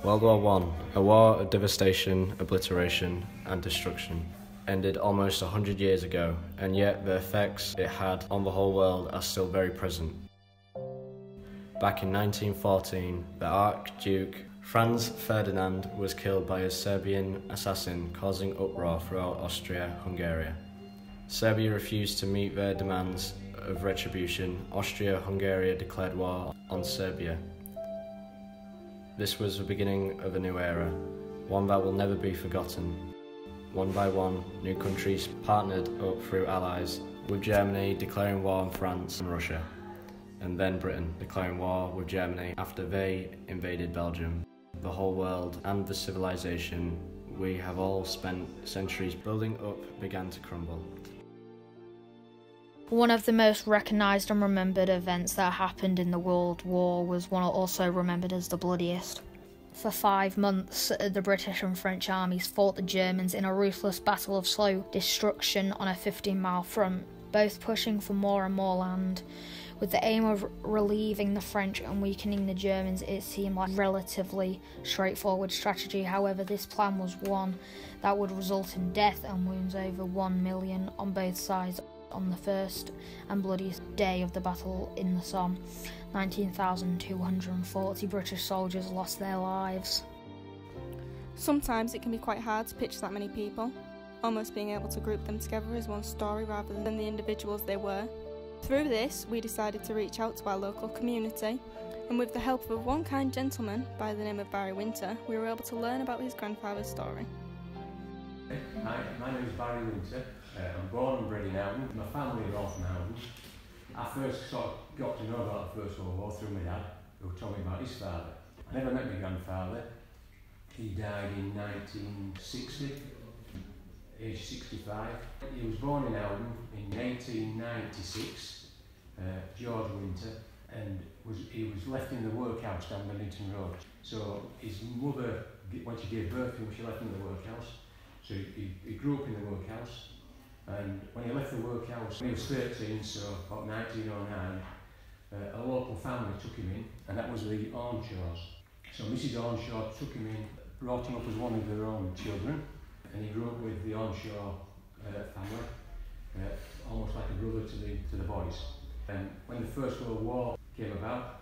World War I, a war of devastation, obliteration and destruction, ended almost 100 years ago, and yet the effects it had on the whole world are still very present. Back in 1914, the Archduke Franz Ferdinand was killed by a Serbian assassin, causing uproar throughout Austria-Hungary. Serbia refused to meet their demands of retribution. Austria-Hungary declared war on Serbia. This was the beginning of a new era, one that will never be forgotten. One by one, new countries partnered up through allies, with Germany declaring war on France and Russia, and then Britain declaring war with Germany after they invaded Belgium. The whole world and the civilization we have all spent centuries building up began to crumble. One of the most recognised and remembered events that happened in the World War was one also remembered as the bloodiest. For 5 months, the British and French armies fought the Germans in a ruthless battle of slow destruction on a 15-mile front, both pushing for more and more land. With the aim of relieving the French and weakening the Germans, it seemed like a relatively straightforward strategy. However, this plan was one that would result in death and wounds over 1 million on both sides. On the first and bloodiest day of the battle in the Somme, 19,240 British soldiers lost their lives. Sometimes it can be quite hard to picture that many people, almost being able to group them together as one story rather than the individuals they were. Through this, we decided to reach out to our local community, and with the help of one kind gentleman by the name of Barry Winter, we were able to learn about his grandfather's story. Hi, my name is Barry Winter. I'm born and bred in Howden. My family are all from Howden. I first sort of got to know about the First World War through my dad, who told me about his father. I never met my grandfather. He died in 1960, age 65. He was born in Howden in 1896, George Winter, and he was left in the workhouse down Millington Road. So his mother, when she gave birth to him, she left him in the workhouse. So he grew up in the workhouse. And when he left the workhouse, when he was 13, so about 1909, a local family took him in, and that was the Ornshaws. So Mrs. Ornshaw took him in, brought him up as one of their own children, and he grew up with the Ornshaw family, almost like a brother to the boys. And when the First World War came about,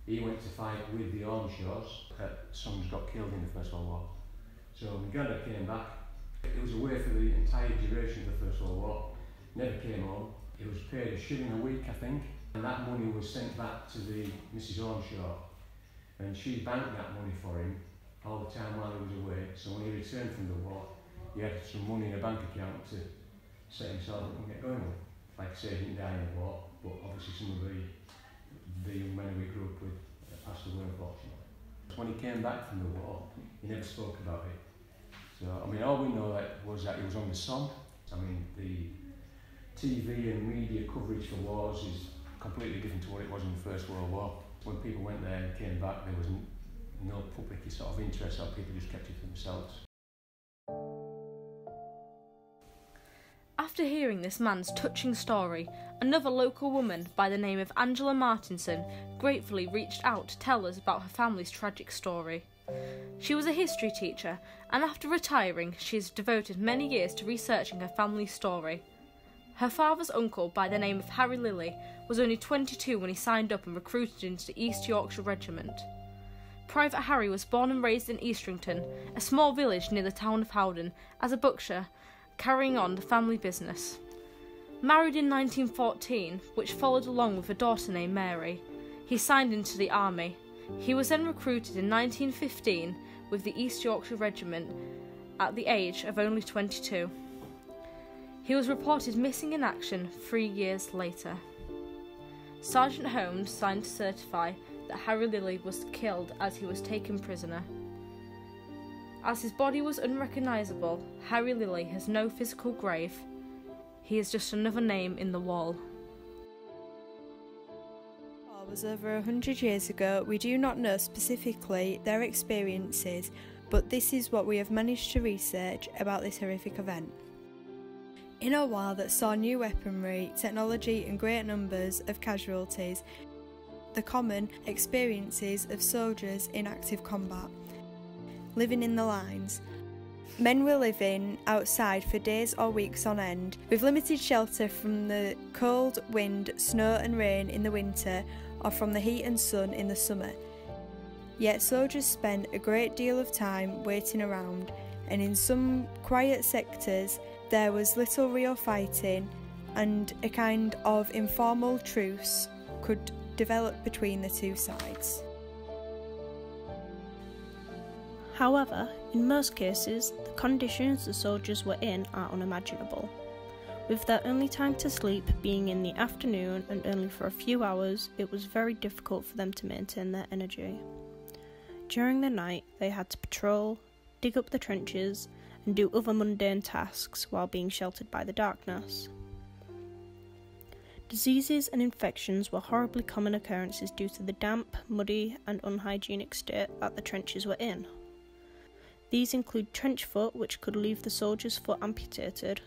he went to fight with the Ornshaws. Sons got killed in the First World War. So my granddad came back. He was away for the entire duration of the First World War, never came home. He was paid a shilling a week, I think, and that money was sent back to the Mrs. Ornshaw, and she banked that money for him all the time while he was away. So when he returned from the war, he had some money in a bank account to set himself up and get going with. Like I say, he didn't die in the war, but obviously some of the young men we grew up with passed away, unfortunately. When he came back from the war, he never spoke about it. So, I mean, all we know was that he was on the Somme. I mean, the TV and media coverage for wars is completely different to what it was in the First World War. When people went there and came back, there was no public sort of interest, so people just kept it to themselves. After hearing this man's touching story, another local woman by the name of Angela Martinson gratefully reached out to tell us about her family's tragic story. She was a history teacher, and after retiring, she has devoted many years to researching her family's story. Her father's uncle, by the name of Harry Lilly, was only 22 when he signed up and recruited into the East Yorkshire Regiment. Private Harry was born and raised in Eastrington, a small village near the town of Howden, as a butcher, carrying on the family business. Married in 1914, which followed along with a daughter named Mary, he signed into the army. He was then recruited in 1915 with the East Yorkshire Regiment at the age of only 22. He was reported missing in action 3 years later. Sergeant Holmes signed to certify that Harry Lilly was killed as he was taken prisoner. As his body was unrecognisable, Harry Lilly has no physical grave. He is just another name in the wall. Was over 100 years ago. We do not know specifically their experiences, but this is what we have managed to research about this horrific event. In a war that saw new weaponry, technology and great numbers of casualties, the common experiences of soldiers in active combat, living in the lines. Men were living outside for days or weeks on end, with limited shelter from the cold, wind, snow and rain in the winter, or from the heat and sun in the summer. Yet soldiers spent a great deal of time waiting around, and in some quiet sectors there was little real fighting, and a kind of informal truce could develop between the two sides. However, in most cases, the conditions the soldiers were in are unimaginable. With their only time to sleep being in the afternoon and only for a few hours, it was very difficult for them to maintain their energy. During the night, they had to patrol, dig up the trenches, and do other mundane tasks while being sheltered by the darkness. Diseases and infections were horribly common occurrences due to the damp, muddy, and unhygienic state that the trenches were in. These include trench foot, which could leave the soldier's foot amputated,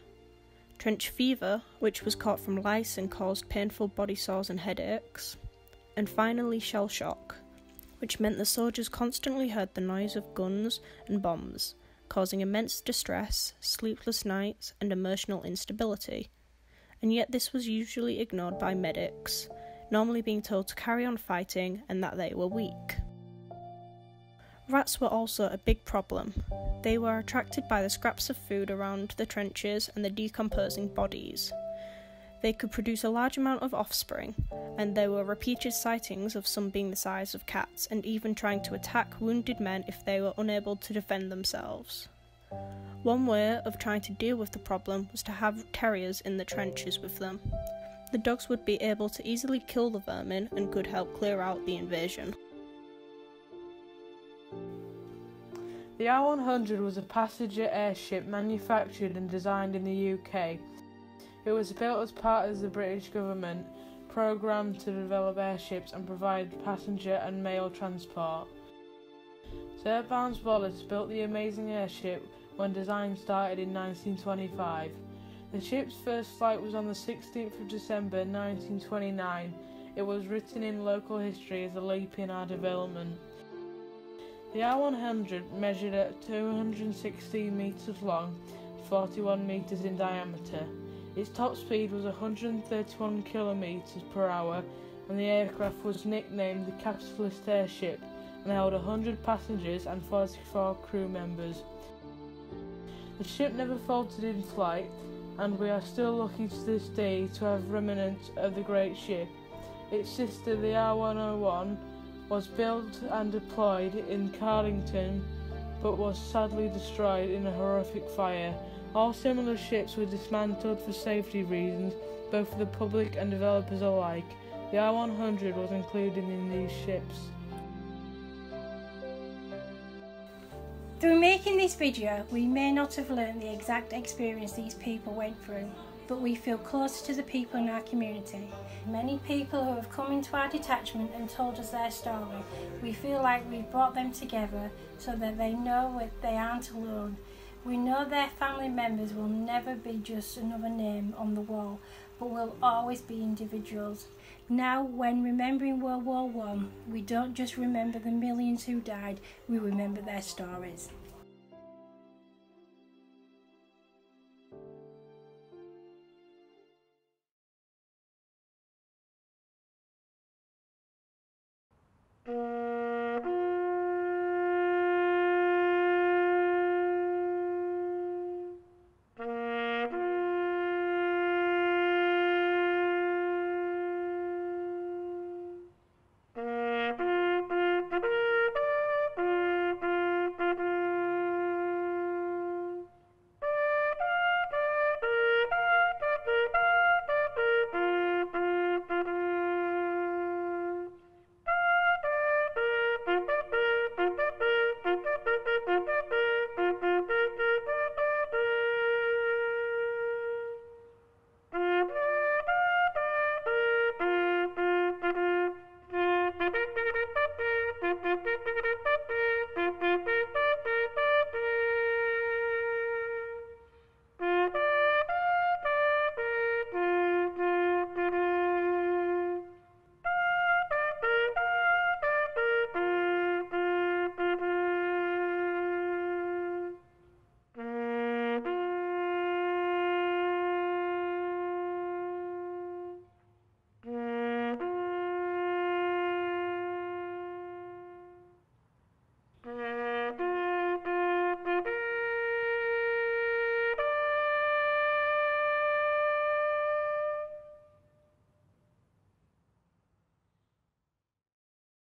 trench fever, which was caught from lice and caused painful body sores and headaches, and finally shell shock, which meant the soldiers constantly heard the noise of guns and bombs, causing immense distress, sleepless nights, and emotional instability. And yet this was usually ignored by medics, normally being told to carry on fighting and that they were weak. Rats were also a big problem. They were attracted by the scraps of food around the trenches and the decomposing bodies. They could produce a large amount of offspring, and there were repeated sightings of some being the size of cats and even trying to attack wounded men if they were unable to defend themselves. One way of trying to deal with the problem was to have terriers in the trenches with them. The dogs would be able to easily kill the vermin and could help clear out the invasion. The R-100 was a passenger airship manufactured and designed in the UK. It was built as part of the British government programme to develop airships and provide passenger and mail transport. Sir Barnes Wallis built the amazing airship when design started in 1925. The ship's first flight was on the 16th of December 1929. It was written in local history as a leap in our development. The R-100 measured at 216 metres long, 41 metres in diameter. Its top speed was 131 kilometres per hour, and the aircraft was nicknamed the Capitalist Airship and held 100 passengers and 44 crew members. The ship never faltered in flight, and we are still lucky to this day to have remnants of the great ship. Its sister, the R-101, was built and deployed in Carlington, but was sadly destroyed in a horrific fire. All similar ships were dismantled for safety reasons, both for the public and developers alike. The R-100 was included in these ships. Through making this video, we may not have learned the exact experience these people went through, but we feel closer to the people in our community. Many people who have come into our detachment and told us their story, we feel like we've brought them together so that they know that they aren't alone. We know their family members will never be just another name on the wall, but will always be individuals. Now, when remembering World War I, we don't just remember the millions who died, we remember their stories.